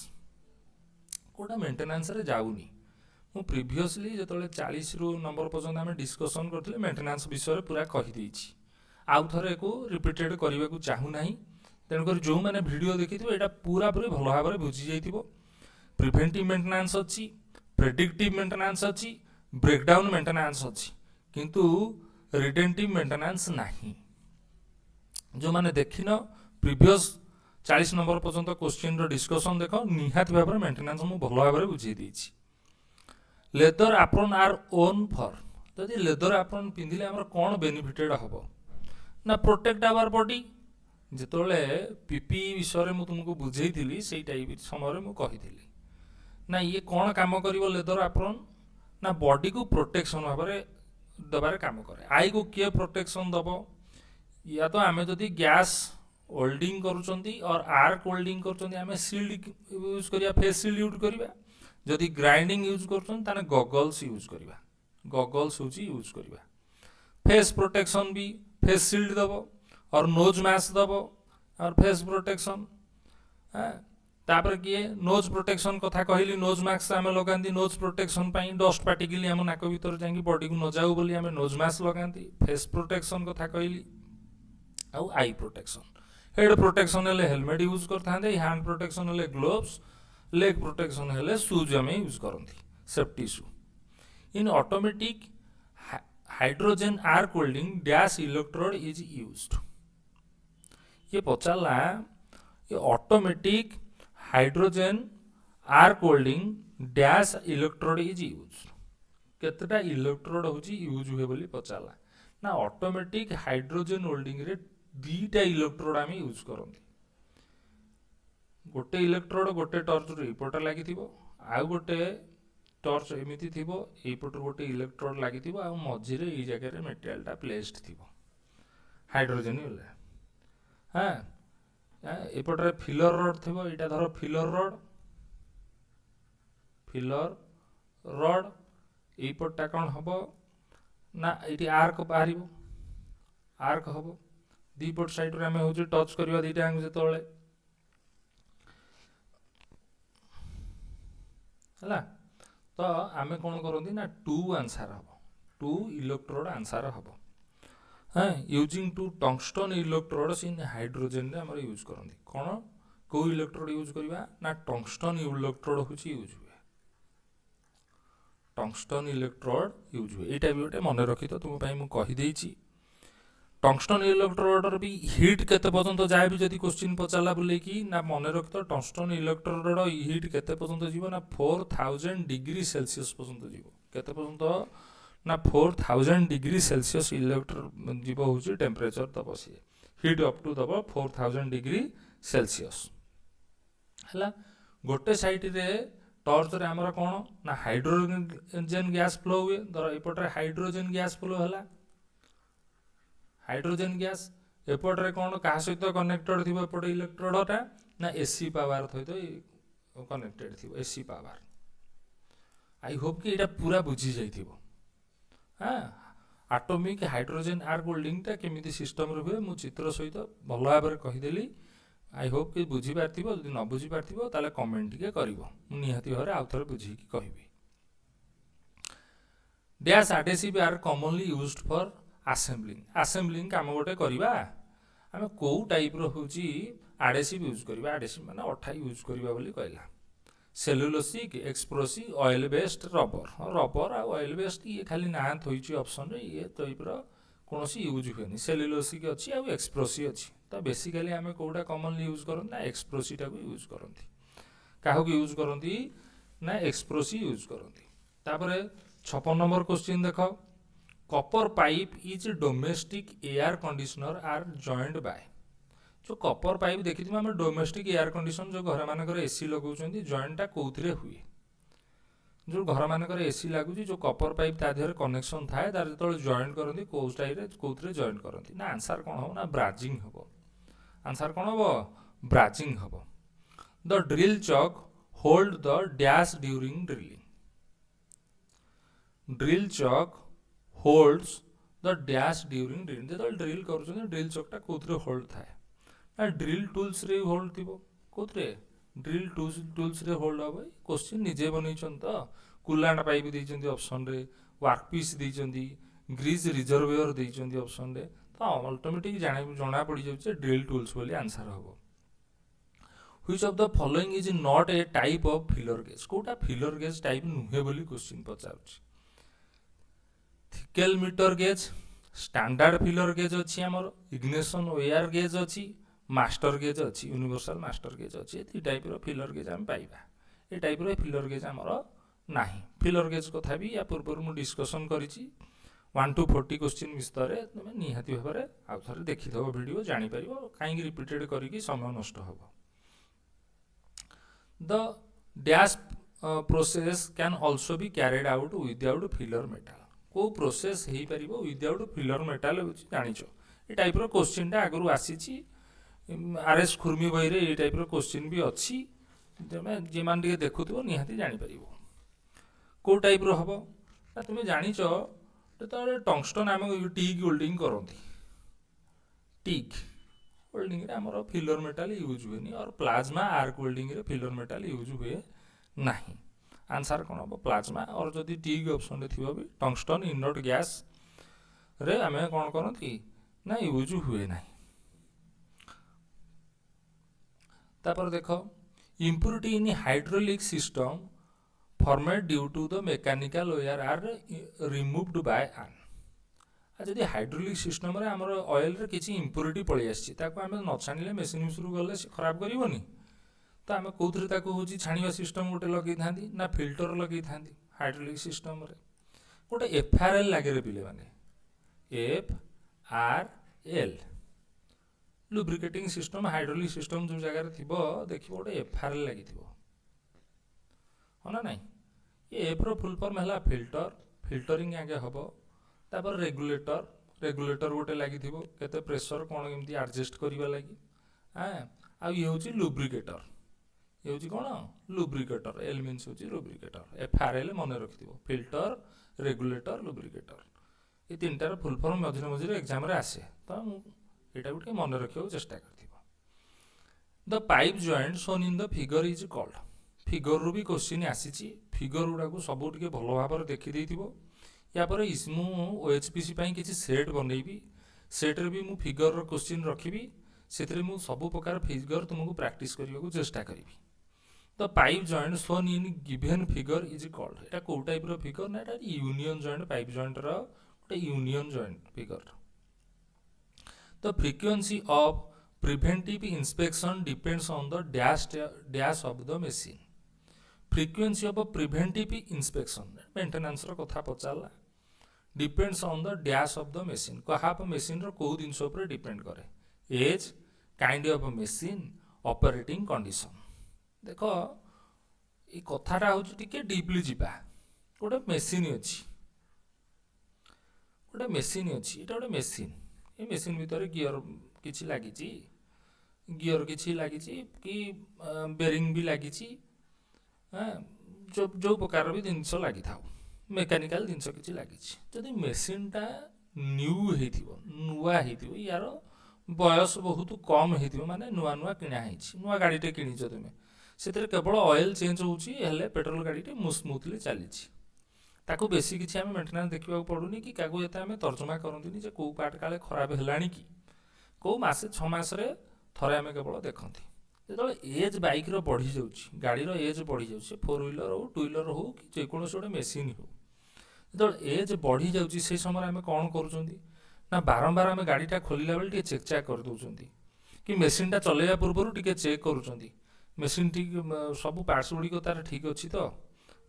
कोटा मेंटेनेंस रे जाउनी मु प्रीवियसली जतले 40 रु नंबर पर्यंत हम डिस्कशन करथिले मेंटेनेंस विषय पूरा कहि देछि आउ थरे को रिपीटेड करबा को चाहू नाही तेणुकर जो मैंने वीडियो देखी यहाँ पूरा पूरी भल भाव में बुझी जाइए प्रिभेंटिव मेंटेनेंस अच्छी प्रेडिक्टिव मेंटेनेंस अच्छी ब्रेकडाउन मेंटेनेंस अच्छी किंतु रिटेंटिव मेंटेनेंस नहीं जो मैंने देखिन प्रीवियस 40 नंबर पर्यंत क्वेश्चन डिस्कशन देख निहाती भाव में मेंटेनेंस मुझे भल भाव में बुझे देछि leather apron are worn for जदि लेदर एप्रन पिंधिले हमर कोन बेनिफिटेड हबो ना प्रोटेक्ट आवर बॉडी जितोले पीपी विषय में तुमको बुझेइथिली सेई टाइप समय में कहिथिली ना ये कौन काम करिवो लेदर एप्रन ना बॉडी को प्रोटेक्शन भाव में दबारे काम करे आई को किए प्रोटेक्शन दबो या तो आमे जदि गैस होल्डिंग करूचंती और आर्क होल्डिंग करूचंती आमे शील्ड यूज करिया फेस शील्ड यूज करिया जदि ग्राइंडिंग यूज करूचंती ताने गॉगल्स यूज करिया गॉगल्स होची यूज करिया फेस प्रोटेक्शन भी फेस शील्ड दबो और नोज मास्क दबो और फेस प्रोटेक्शन तापर किए नोज प्रोटेक्शन कथा कहली नोज मास्क आमे लगांती नोज प्रोटेक्शन पाई डस्ट पार्टिकल हम नाक भीतर जाई बॉडी को न जाऊ बोली आमे नोज मास्क लगांती फेस प्रोटेक्शन कथा कहली आउ आई प्रोटेक्शन हेड प्रोटेक्शन हेले हेलमेट यूज करथांदे हैंड प्रोटेक्शन हेले ग्लोव्स लेग प्रोटेक्शन हेले शूज आमे यूज करंती safety shoe in automatic hydrogen arc holding dash electrode is used ये पचाला ये automatic hydrogen arc holding dash electrode is use केतटा इलेक्ट्रोड होची यूज हुए बोली पचाला ना ऑटोमेटिक हाइड्रोजन होल्डिंग रे दीटा इलेक्ट्रोड आम यूज करंती गोटे इलेक्ट्रोड गोटे टॉर्च रे पटे लागि थिबो आ गोटे टॉर्च एमिति थिबो एई पटर गोटे इलेक्ट्रोड लागि थिबो आ मझी रे ई जगह रे मेटेरियल टा प्लेस्ड थिबो हाइड्रोजन होले हां एपटरे फिलर रड थिबो एटा धरो फिलर रड एई पटटा कोन हबो ना एटी आर्क बाहरिबो आर्क हम दीपट साइड रे हमें होची टच करवा दीटा आंग जेतोले हला तो आमे कोन करंती ना 2 आंसर हम 2 इलेक्ट्रोड आंसर हम हाँ using to tungsten electrodes in hydrogen रे हमर यूज करंती कोन को इलेक्ट्रोड यूज करबा ना टंगस्टन इलेक्ट्रोड होची यूज हुए टंगस्टन इलेक्ट्रोड यूज हुए एटा भी गोटे मन रखी तो तुम पई मु कहि देछि टंगस्टन इलेक्ट्रोड भी हीट केते पर्यंत जाय भी जदी क्वेश्चन पचाला बोले कि ना मन रखी तो टंगस्टन इलेक्ट्रोड हीट केते पर्यंत जीवो ना 4000 डिग्री सेल्सियस पर्यंत जीवो केते पर्यंत ना 4000 डिग्री सेल्सियस इलेक्ट्रोड जीवो होची टेम्परेचर तब सी हीट अप टू तब 4000 डिग्री सेल्सियस हला गोटे साइड रे टॉर्च रे हमरा कोन ना हाइड्रोजन गैस फ्लो हुए धर एपटे हाइड्रोजन गैस फ्लो हला हाइड्रोजन गैस एपटे कोन का सहित कनेक्टेड थिबो एपटे इलेक्ट्रोडटा ना एसी पावर सहित कनेक्टेड थिबो एसी पावर आई होप कि एटा पूरा बुझी जाइथिबो हां एटॉमिक हाइड्रोजन आर्क वेल्डिंग ता केमिति सिस्टम रे हुए मु चित्र सहित भलो भाबरे कहि देली आई होप कि बुझी पारथिबो जदि न बुझी पारथिबो ताले कमेंट के करिवो मु निहाती भाबरे आउ थरे बुझी कि कहिबी dash adhesive are commonly used for assembling काम गोटे करबा आमे को टाइप रो होची एडहेसिव यूज करबा एडहेसिव माने अठा यूज करबा बोली कहला सेलुलोसिक एक्सप्रोसिव ऑयल बेस्ड रबर आ ऑयल बेस्ड ये खाली ना थोइची ऑप्शन रे ये टाइप रो कोनोसी यूज हुएनी सेलुलोसिक अछि आ एक्सप्रोसिव अछि तो बेसिकली आमे कोडा कॉमनली यूज करन ना एक्सप्रोसिव टा यूज करंती काहो कि यूज करंती ना एक्सप्रोसिव यूज करंती तापरे 56 नंबर क्वेश्चन देखो copper pipe is domestic air conditioner are joined by जो कॉपर पाइप देखि हम डोमेस्टिक एयर कंडीशन जो घर मानकर एसी लगौछंती जॉइंटटा कोउथरे हुए जो घर मानकर एसी लागू जो कॉपर पाइप ता देहर कनेक्शन थाए तार जतल जॉइंट करंती को स्टाइल रे कोउथरे जॉइंट करंती ना आंसर कोन हो ना ब्राजिंग हबो आंसर कोन हबो ब्राजिंग हबो the drill chuck hold the dash during drill chuck holds the dash during drill जतल ड्रिल करूछन ड्रिल चकटा कोउथरे होल्ड थाए ना ड्रिल टूल्स रे होल्ड थिबो कोउथरे ड्रिल टूल्स रे होल्ड हबो क्वेश्चन निजे बनैछन त कुलांट पाइप दैछन्ती ऑप्शन रे वर्क पीस दैछन्ती ग्रीज रिजर्वायर दैछन्ती ऑप्शन रे तो ऑटोमेटिक जाना पड़ी जाउछे ड्रिल टूल्स बोली आंसर हबो which of the following is not a type of feeler gauge कोटा फिलर गेज टाइप नुहे बोली क्वेश्चन पचाउछ थिकल meter gauge standard feeler gauge अछि हमर इग्निशन वायर गेज अछि मास्टर गेज अछि यूनिवर्सल मास्टर गेज अछि एति टाइप रो फिलर गेज हम पाइबा ए टाइप रो फिलर गेज हमर नाही फिलर गेज कथा भी या पूर्व मु डिस्कशन करिछि 1 to 40 क्वेश्चन विस्तार तुम निहाती भाबरे आउ थरे देखि दबो वीडियो जानि परिबो काई रिपीटेड करिकि समय नष्ट हबो the dash process can also be carried out without filler metal को प्रोसेस हेई परिबो विदाउट फिलर मेटल होछि जानिछो ए टाइप रो क्वेश्चन टा आगरु आसीछि आरएस खुर्मी बही रे ए टाइप रो क्वेश्चन भी अछि तमे जे मान के देखुथबो निहाती जानि परिबो को टाइप रो हबो ना तुमे जानिछो तो टंगस्टन आम टिक वेल्डिंग करती टिक वेल्डिंग रे हमर फिलर मेटल यूज हुए और प्लाज्मा आर्क वेल्डिंग रे फिलर मेटल यूज हुए नहीं आंसर कौन हम प्लाज्मा और जदि टिक ऑप्शन रे थिबो भी टंगस्टन इनर्ट गैस रे आमे कौन करती ना यूज हुए नहीं तापर देखो impurity in hydraulic system format due to the mechanical wear are removed by an जदि हाइड्रोलिक सिस्टम रे हमर ऑयल रे किछि इम्प्योरिटी पळि आछि ताको हम न छानिले मशीन शुरू गले खराब करिवोनी तो आम कौन ताको होची छाणिबा सिस्टम गोटे लगे थांती ना फिल्टर लगे थांती हाइड्रोलिक सिस्टम रे गोटे एफआरएल लागे रे पिले माने एफआरएल लुब्रिकेटिंग सिस्टम हाइड्रोलिक सिस्टम जो जगह रे थिबो देखिबो गोटे एफआरएल लागि थिबो होना नहीं ये एफ रो फुल फॉर्म हला फिल्टर फिल्टरिंग आगे हबो तापर रेगुलेटर गोटे लागि थिबो केते प्रेशर कोन एमती एडजस्ट करिवा लागि हां आ ये होची लुब्रिकेटर ये होची कोन लुब्रिकेटर एल मींस होची लुब्रिकेटर एफआरएल मन रखिथिबो फिल्टर रेगुलेटर लुब्रिकेटर ये तीनटार फुल फॉर्म मझे मझे एग्जाम रे आसे तो यहाँ गोटे मन रखा चेष्टा कर the pipe joint shown in the figure is called figure रू भी क्वेश्चन आसी फिगर गुड़ाक सब टे भल भाव देखी यापर मु ओएचपीसी किसी सेट बनईबी सेट्रे भी मु फिगर क्वेश्चन रखी से सब प्रकार फिगर तुमको प्रैक्टिस करने को चेष्टा करी the pipe joint shown in given figure is called एटा कौ टाइप रो फिगर ना एटा यूनियन जॉइंट पाइप जॉइंट रो गोटे union joint figure the frequency of preventive inspection depends on the dash of the machine frequency of preventive inspection maintenance रो कथा पचारला depends on the dash of the machine कहा machine रो कौ जिनस उपर डिपेंड करे as kind of machine operating condition देख ये कथाटा हूँ टिके डीपली जीवा गोटे मेसीन अच्छी गोटे मेसीन अच्छी ये गोटे मेसीन ये मेसीन भितर गियर किसी लगी गियर किसी लगी कि बेरिंग भी लगी जो जो प्रकार भी जिनस लगी था मेकानिकल जिनस किसी लगी जदि मेसीनटा न्यू नुआ यार बयस बहुत कम हो माने नुआ नुआ किणा नुआ गाड़ीटे किणी तुम्हें से केवल ऑयल चेंज होले पेट्रोल गाड़ी स्मूथली चली ताकू बेसी किसी आम मेंटेनेंस देखा पड़ूनी कि क्या आम तर्जमा करती जे कौ पार्ट काले खराब है कि कौ मसे 6 मासरे थरे आम केवल देखती जो एज बाइक बढ़ी जाऊँगी गाड़ी एज बढ़ी जाऊँ 4 व्हीलर हो 2 व्हीलर हो कि जेकोसी गोटे मेसीन हो जो एज बढ़ी जाऊँगी से समय आम कौन कर बारंबार आम गाड़ीटा खोलला बेले चेक चाक कर दौरान कि मेसीनटा चलैया पूर्व टी चेक करुँच मेसीन ठीक सब पार्ट्स गुड़िक तार ठीक अच्छी तो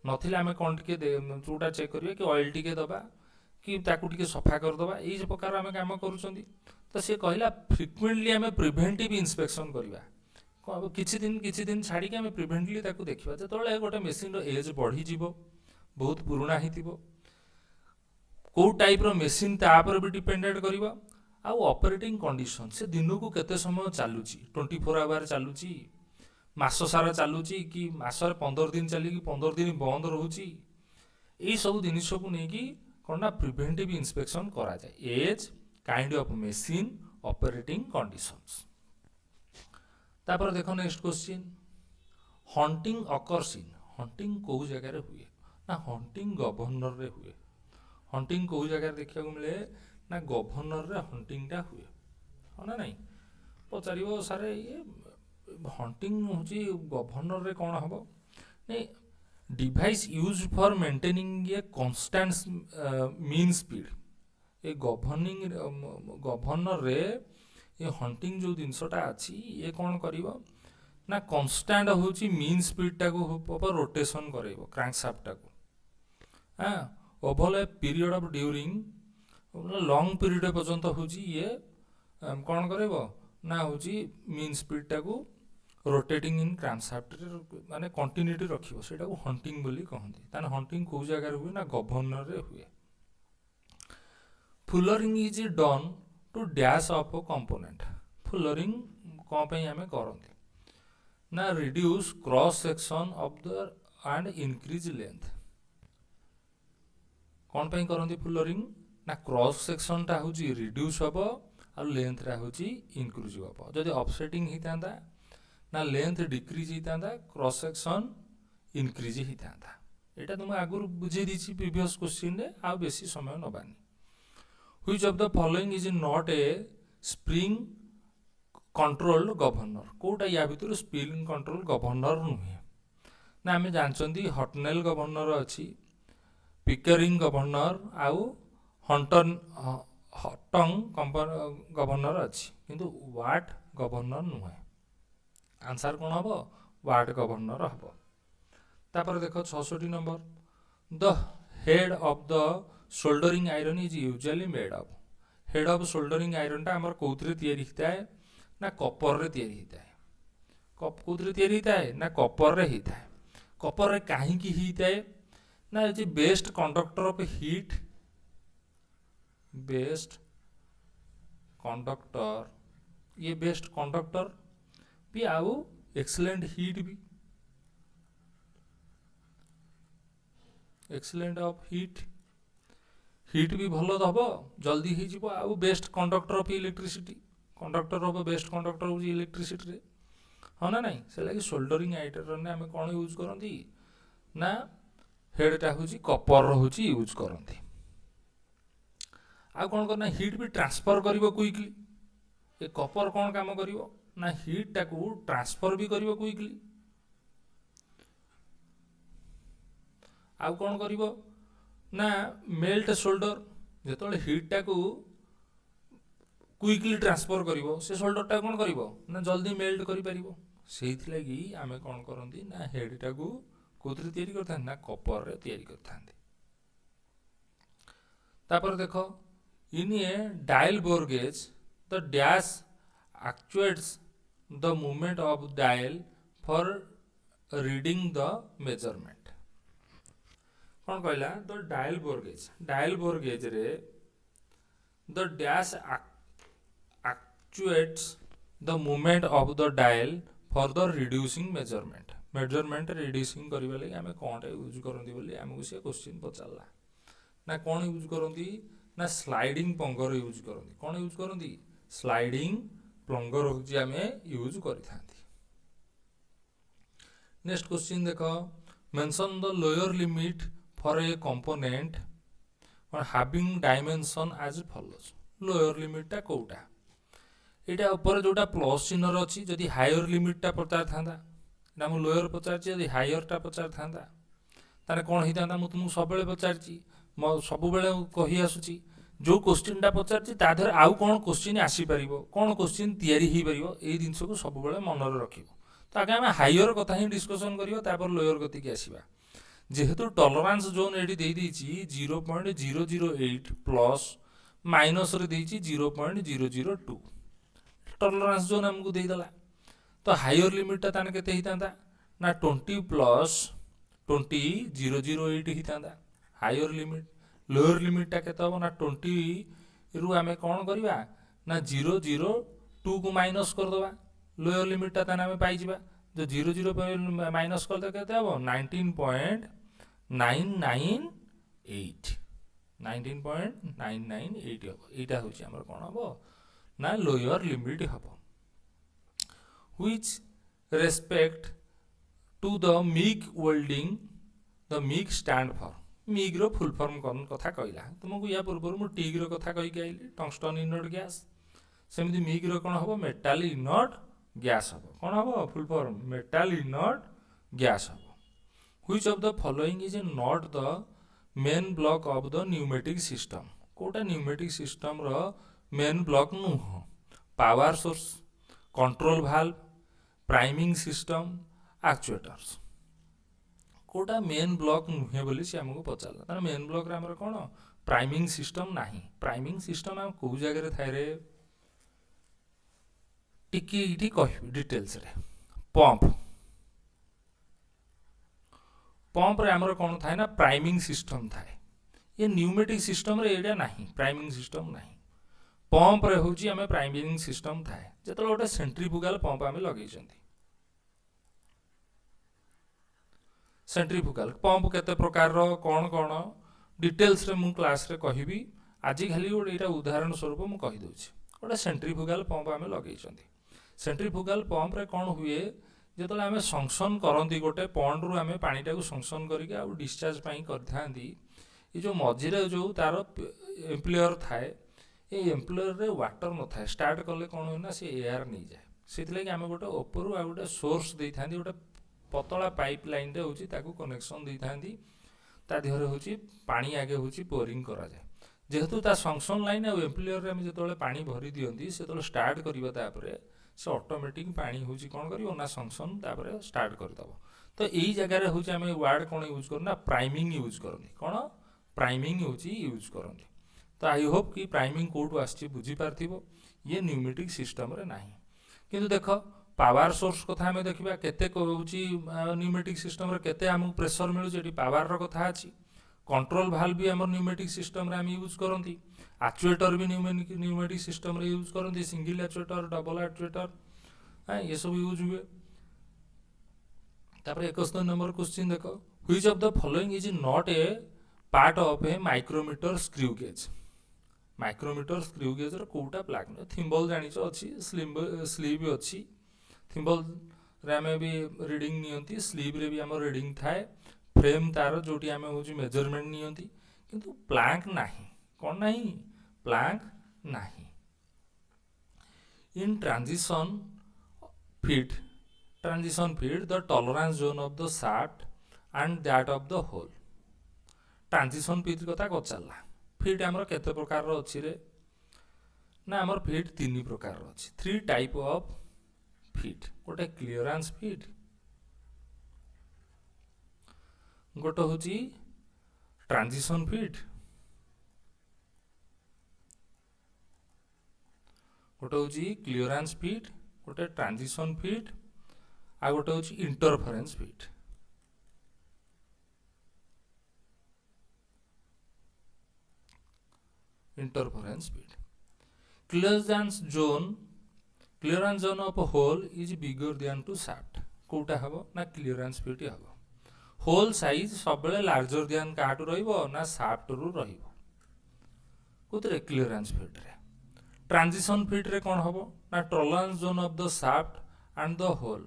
नथिले आम कौन टे जोटा चेक करिया कि ऑयल टिके दबा कि ताकू टिके सफा करदबा यही प्रकार आम काम करुँच तो सी कहला फ्रिक्वेंटली आम प्रिवेंटिव इंस्पेक्शन करवा किछि दिन छाड़ी आम प्रिवेंटली ताकू देखा जो गोटे मेसीन एज बढ़ी बहुत पुराना हो कौ टाइप रो मेसीन तापर भी डिपेंडेंट कर ऑपरेटिंग कंडीशन से दिन को केते समय चलुची 24 आवर चलुची मास सारा चलुची कि मासरे 15 दिन चली 15 दिन बंद रोची यही सब जिनिस को लेकिन कौन ना प्रिवेंटिव इंस्पेक्शन करा जाए as kind of machine operating conditions तापर देखो next question hunting occurs in hunting कौ जगह हुए ना हंटिंग गवर्नर रे हुए हंटिंग कौ जगह देखा मिले ना गवर्नर रे हंटिंगटा हुए हाँ ना नहीं पचार सारे ये हंटिंग हूँ गवर्नर रे कौन हम नहीं device use for maintaining a constant mean speed ये गवर्नर रे ये हंटिंग जो जिनसटा अच्छी ये कौन करिवो ना कांस्टेंट हूँ मीन स्पीड टाक रोटेशन कर क्रैंकशाफ्ट टाक हाँ over a period of during long period पर्यंत हूँ ये कौन कर ना हूँ मीन स्पीड टाक रोटेटिंग इन क्रैंकशाफ्ट माने कंटिन्यूटी रखिबो सेटा को हंटिंग बोली कहंती ताने हंटिंग को जगह हुए ना गवर्नर रे हुए fullering is done to dash of component fullering कौन पे हमें करंती ना reduce cross section of the end increase length कौन पे करंती फुलरिंग ना क्रॉस सेक्शन टा हूँ रिड्यूस हम और लेंथ टा हूँ इंक्रीज हम जदि ऑफसेटिंग होता ना लेंथ डिक्रीज होता क्रॉस सेक्शन इनक्रीज होता यहाँ तुम आगुरी बुझे दी प्रीवियस क्वेश्चन रे आ बेसी समय नबानी which of the following is not a spring controlled governor कोटा या भितर स्प्रिंग कंट्रोल गवर्नर नुहे ना आम जानते हटनेल गवर्नर अच्छी पिकरिंग गवर्नर आउ हटंग गवर्नर अच्छी किंतु वाट गवर्नर नुहे आंसर कौन हम वाट गवर्नर हम तापर देख 66 number the head of the soldering iron is usually made of head of soldering iron टा हमर कोउतरे तैयारी होता है ना कॉपर रे तैयारी होता है कोउतरे तैयारी होता है ना कॉपर रे होता है कॉपर रे काहे की होता है ना is best conductor of heat best conductor ये बेस्ट कंडक्टर भी आउ एक्सीलेंट हीट भी एक्सीलेंट ऑफ हीट हिट भी भल दब जल्दी हो आउ best conductor of electricity conductor of best conductor हो इलेक्ट्रिसिटी हाँ ना नहीं से लगे सोल्डरिंग आइटम आम कौन यूज करती ना हेडटा हूँ कपर हूँ यूज करती आ कौन करना हिट भी ट्रांसफर कर क्विकली ये कपर कौन काम कर ना हिट टाकू ट्रांसफर भी कर क्विकली आउ कौन कर ना मेल्ट सोल्डर जो हिट टाकू क्विकली ट्रांसफर कर से सोल्डरटा कौन कर ना जल्दी मेल्ट कर आम कौन करती ना हेड टाकू कौन करता ना कपर कर देख in a dial bore gauge the dash actuates the movement of dial for reading the measurement कौन कहला द डायल बोर गेज रे the dash actuates the movement of the dial for the reducing measurement reducing करबा लागि आमे कोनटा use करंती बोली हमकु से question पचारला ना कौन यूज करंती ना स्लाइडिंग पंगर यूज करंती कौन यूज करंती स्लाइडिंग प्लंगर हूँ आम यूज कर नेक्स्ट क्वेश्चन देख mention the lower limit for a component having dimension as follows lower लिमिटा कोटा यहाँ ऊपर जोटा प्लस चिन्ह अच्छी जदि हायर लिमिटा पचार था लोअर पचार हायरटा पचार था कौन होता मुझे तुमको सब पचार सब कही आसूची जो क्वेश्चनटा पचार आउ कौन क्वेश्चन आसीपर कौन क्वेश्चन या जिन को सब मन रखिए तो आगे आम हायर कथा ही डिस्कसन कर लोअर गति आसवा जेहेतु टॉलरेंस जोन ये 0.008 प्लस माइनस 0.002 टॉलरेंस जोन आमको देदेला तो हायर लिमिटा के ना 20 प्लस 20.008 होता हायर लिमिट लोअर लिमिटा के ना 20 रु आम कौन करवा ना 0.02 को माइनस करदे लोअर लिमिटा आम पाई जो 0.0 माइनस कर के 19.998 19.998 यहाँ हूँ आम कौन हम ना लोअर लिमिट हम which respect to the MIG welding the MIG stand for MIG रो फुल फॉर्म कौन कथा कहला तुमको या पूर्व मुझे टिग रो कथा कहीकि आइली टंगस्टन इनर्ट गैस सेमती मिग रो कौन हम मेटाल इनर्ट गैस हम कौन हम full form metal inert gas हम which of the following is not the main block of the pneumatic system कोटा न्यूमेटिक सिस्टम रो मेन ब्लॉक नुह power source control valve priming system actuators कोटा main block नुहे बोली से आमको पचारा main block रे हमर कौन प्राइमिंग सिस्टम नाही प्राइमिंग सिस्टम आम कौ जगह थाए रे टिकी कह डिटेल्स रे पंप पंप रे हमर कौन थाए ना प्राइमिंग सिस्टम थाए ये न्यूमेटिक सिस्टम रे एडा नाही प्राइमिंग सिस्टम नाही पंप रे होची हमें प्राइमिंग सिस्टम थाए जेतलो गोटे सेंट्रीफ्यूगल पंप आम लगे सेंट्रीफ्यूगल पंप केते प्रकार कौन कौन डिटेल्स रे मु क्लास रे कहिबी आज खाली गोटे उदाहरण स्वरूप मु कहि दोछि गोटे सेंट्रीफ्यूगल पंप आम लगे सेंट्रीफ्यूगल पंप रे कौन हुए जो आम संक्शन करती गोटे पॉन्ड रु आम पानीटा को संक्शन करके आउ डिस्चार्ज करथांती ये जो मझीरे जो तार एम्प्लॉयर थाए ये एम्प्लॉयर रे वाटर न थाए स्टार्ट कले कौन हो ना से एयर नहीं जाए से आम गोटे ऊपर आ गोटे सोर्स दे था गोटे पतला पाइप लाइन रे होची ताकू कनेक्शन दे था देहरे होची पानी आगे होची पोरिंग करा जाए जेहेतु ता संक्शन लाइन आ एम्प्लॉयर रे हम जो पानी भरी दियंती से स्टार्ट करिबा तापरे से ऑटोमेटिक पानी होची कौन करियो ना संक्शन तापरे स्टार्ट कर दबो तो यही जगह रे होची हम वर्ड कौन यूज करना प्राइमिंग यूज करनी कौन प्राइमिंग होची यूज करनी तो आई होप कि प्राइमिंग कोड आसी बुझी पार्थिबो ये न्यूमेटिक सिस्टम रे नाही किंतु देख पावर सोर्स कथा हमें देखा केते कहूची न्यूमेटिक सिस्टम रे केते हमको प्रेशर मिलुची पावर रो कथा अछि कंट्रोल वाल्व भी हमर न्यूमेटिक सिस्टम रे हम यूज करंती एक्चुएटर भी न्यूमेटिक सिस्टम रे यूज करंती सिंगल एक्चुएटर डबल एक्चुएटर ये सब यूज हुए तापर 71 नंबर क्वेश्चन देखो which of the following is not a part of a micrometer screw gauge micrometer screw gauge रो कोटा प्लाग न थिम्बल जानिछ अछि स्लीव अछि थिम्बल रे आमे भी रीडिंग नियंती स्लीव रे भी हम रीडिंग थाए फ्रेम तार जोटी आमे होची मेजरमेंट नियंती किंतु प्लांक नाही कोन नाही प्लांक नाही in transition fit the tolerance zone of the shaft and that of the hole transition fit कथा पचारला फीट आमर केते प्रकार रो अछि रे ना आमर फीट तीन प्रकार रो अछि थ्री टाइप ऑफ फीट गोटे क्लियरेंस फीट गोटे होची ट्रांजिशन फीट गोटे होची क्लियरेंस फीट गोटे ट्रांजिशन फीट आ गोटे होची interference fit interference fit clearance zone of a hole is bigger than to shaft कोटा हबो ना क्लियरेंस फीट हबो होल साइज सबले लार्जर देन काटू रहिबो ना शाफ्ट रु रहिबो कोतरे क्लियरेंस फीट रे ट्रांजिशन फीट रे कोन हबो ना tolerance zone of the shaft and the whole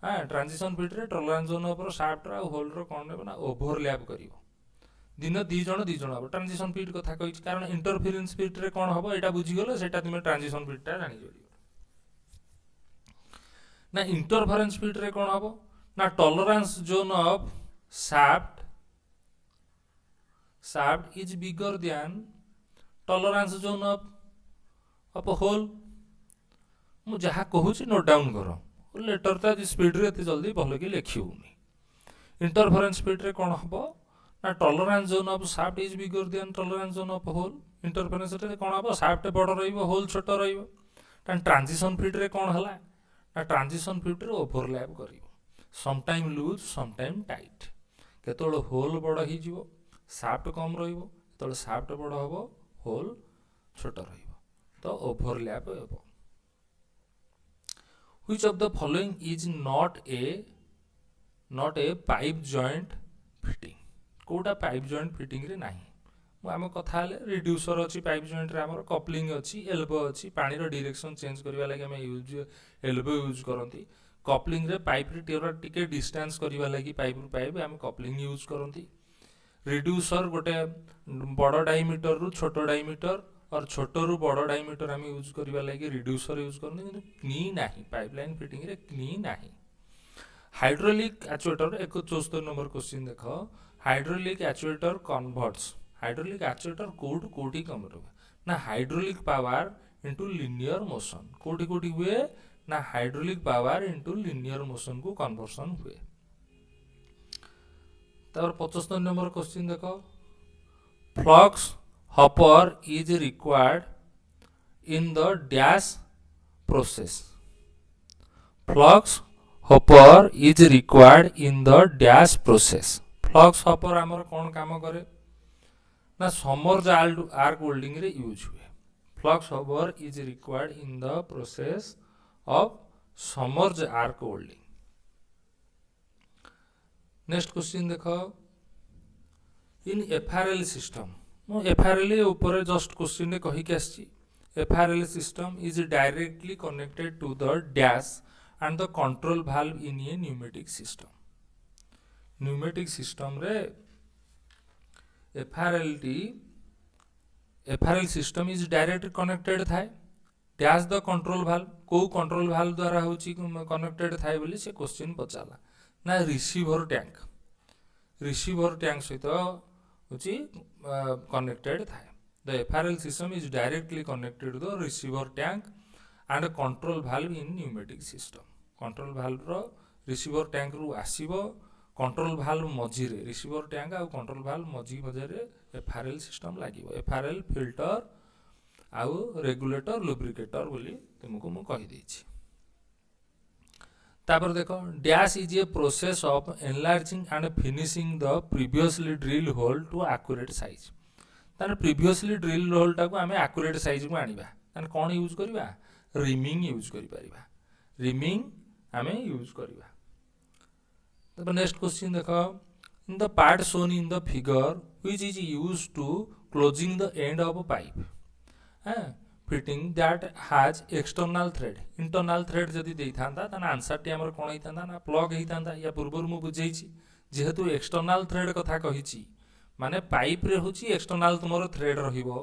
हां ट्रांजिशन फीट रे टॉलरेंस जोन ऑफ शाफ्ट रा होल रो कोन हेबो ना ओवरलैप करिवो दिन दी जण हबो ट्रांजिशन फीट कथा कहि कारण इंटरफेरेंस फीट रे कोन हबो एटा बुझी गेलो सेटा तुमे ट्रांजिशन फीट ता जानि जरियो ना इंटरफेरेंस फीट रे कोन हबो ना tolerance zone of shaft is bigger than tolerance zone of hole मु जहा कहूची नोट डाउन करो लेटर ता स्पीड रे एते जल्दी भलो कि लिखिउनी इंटरफेरेंस फीट रे कोन हबो ना tolerance zone of shaft is bigger than tolerance zone of hole interference रे कोन हबो शाफ्ट बड़ रहिबो होल छोट रहिबो ता ट्रांजिशन फीट रे कोन हला ना ट्रांजिशन फीट रे ओवरलैप करिवो some time loose some time tight केतोल होल बड़ ही जीवो शाफ्ट कम रहिबो केतोल शाफ्ट बड़ हबो होल छोट रहिबो तो ओवरलैप हेबो which of the following is not a pipe joint fitting कोटा पाइप जॉइंट फिटिंग रे नाही मु आम कथा हले रिड्यूसर अछि पाइप जॉइंट रे हमर कपलिंग अछि एल्बो अछि पानी रो डायरेक्शन चेंज करबा लागि हम यूज एल्बो यूज करंती कपलिंग रे पाइप रे टिके डिस्टेंस करबा लागि पाइप रु पाइप हम कपलिंग यूज करंती रिड्यूसर गोटे बड़ डायमीटर रु छोट डायमीटर और छोट रु बड़ डायमीटर हम यूज करबा लागि रिड्यूसर यूज करनी किंतु क्नी नाही पाइपलाइन फिटिंग रे क्नी नाही हाइड्रोलिक एक्चुएटर 74 नंबर क्वेश्चन देखो hydraulic actuator converts hydraulic actuator कोठी कन्वर्ट ना hydraulic power into linear motion कोठी हुए ना hydraulic power into linear motion को कन्वर्सन हुए तापर 75 नंबर क्वेश्चन देखो flux hopper is required in the dash process flux hopper is required in the dash process flux hopper हमर कोन काम करे ना समर्ज आर्क वेल्डिंग रे यूज हुए flux hopper is required in the process of submerged arc welding next question देखो in एफआरएल system मु एफआरएल ऊपर just question रे कहि के आछि FRL system is directly connected to the dash and the control valve in a pneumatic system रे FRL system is direct connected थाए dash the control valve को कंट्रोल वाल्व द्वारा होची कनेक्टेड थाए बोली से क्वेश्चन पचाला ना रिसीवर टैंक सहित होची कनेक्टेड थाए the FRL system is directly connected the receiver tank and control valve in pneumatic system control valve रो रिसीवर टैंक रु आसीबो कंट्रोल वाल्व मझी रे रिसीवर टैंक आ कंट्रोल वाल्व मझी रे एफआरएल सिस्टम लागिवो एफआरएल फिल्टर आउ रेगुलेटर लुब्रिकेटर बोली तुमको मु कहि देछि तापर देखो dash is a process of enlarging and finishing the previously drill hole to accurate size ताने प्रीवियसली ड्रिल होल टाको हमें एक्यूरेट साइज को आनिबा ताने कोन यूज करबा रिमिंग यूज करि परिबा रिमिंग हमें यूज करबा तब नेक्स्ट क्वेश्चन देखो in the part shown in the figure which is used to closing the end of a pipe fitting that has external thread internal thread जदि देइथांदा ताना answer T हमर कोन हेइथांदा ना plug हेइथांदा या पूर्वरु मु बुझेइछि जेहेतु एक्सटर्नाल थ्रेड कथा कहिछि माने पाइप रे होछि एक्सटर्नाल तुमरो थ्रेड रहिबो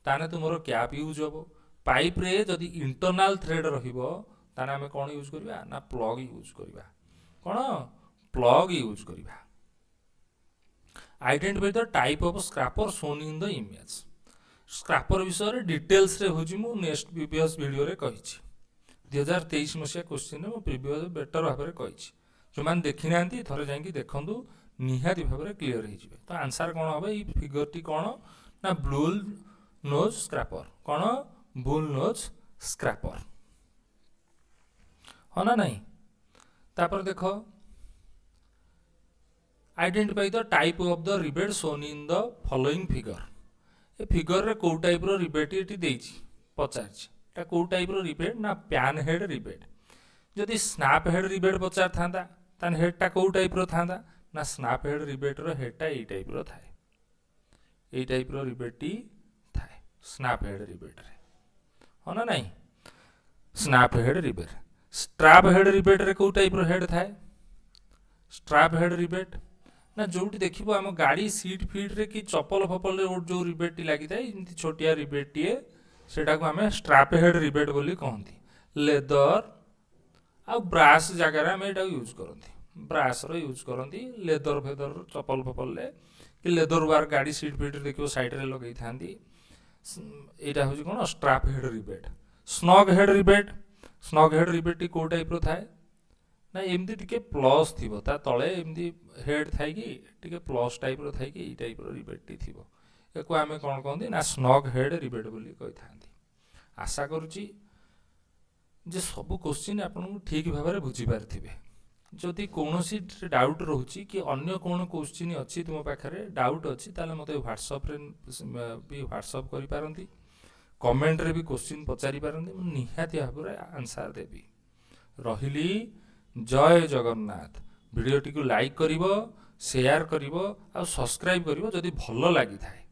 ताने तुमरो कैप यूज होबो पाइप रे जदि इंटरनल थ्रेड रहिबो ताने हमें कोन यूज करबा ना प्लग यूज करबा कोन प्लग यूज करबा identify the type of scraper shown in the image scraper विषय रे डिटेल्स रे होछि मु नेक्स्ट प्रीवियस वीडियो रे कहिछि 2023 मसिया क्वेश्चन रे मु प्रीवियस बेटर भाबे रे कहिछि जो मान देखि नांती थरे जाईकी देखंदु निहाती भाबे रे क्लियर हे जिवे तो आंसर कोन होबे ई फिगर टी कोन ना ब्लू नोज स्क्रैपर कोन बुल नोज स्क्रैपर हो ना नहीं तापर देखो identify the type of the rebate shown in the following figure a figure रे को टाइप रो रिबेट एटी देछि पचारछि ता को टाइप रो रिबेट ना पैन हेड रिबेट जदि स्नैप हेड रिबेट पचार थांदा तान हेड ता को टाइप रो थांदा ना स्नैप हेड रिबेट रो हेड ता ए टाइप रो थाए ए टाइप रो रिबेट टी थाए स्नैप हेड रिबेट रे हो ना नहीं snap head rebate strap head rebate रे को टाइप रो हेड थाए स्ट्रैप हेड रिबेट ना जोटी देखिबो हम गाड़ी सीट फीट रे कि चप्पल फपल रे जो रिबेट टी लागि थाए इनती छोटिया रिबेट टी सेटा को हमें स्ट्रैप हेड रिबेट बोली कहंती लेदर आ ब्रास जगह रे हम एटा यूज करंती ब्रास रो यूज करंती लेदर फेदर चप्पल फपल रे कि लेदर वार गाड़ी सीट फीट रे देखिबो साइड रे लगई थांती एटा होची कोन strap head rivet snug head rivet टी को टाइप रो थाए ना एमती टिके प्लस थिबो ता तळे एमती हेड थाई कि टिके प्लस टाइप रो थाई कि ई टाइप रो रिबेट टी थिबो एको आमे कोन कहंदी ना स्नग हेड रिबेट बोली कहि थांती आशा करूची जे सब क्वेश्चन आपन ठीक भाबे रे बुझी पारथिबे जदि कोनोसी डाउट रहउची कि अन्य कोन क्वेश्चन अछि तुम पाखरे डाउट अछि ताले मते व्हाट्सएप रे भी व्हाट्सएप करि पारंती कमेंट रे भी क्वेश्चन पचारि पारंती मु निहाती भाबे आंसर देबी रहिली जय जगन्नाथ वीडियो टी को लाइक करिवो शेयर करिवो आ सब्सक्राइब करिवो जदि भलो लागि थाए।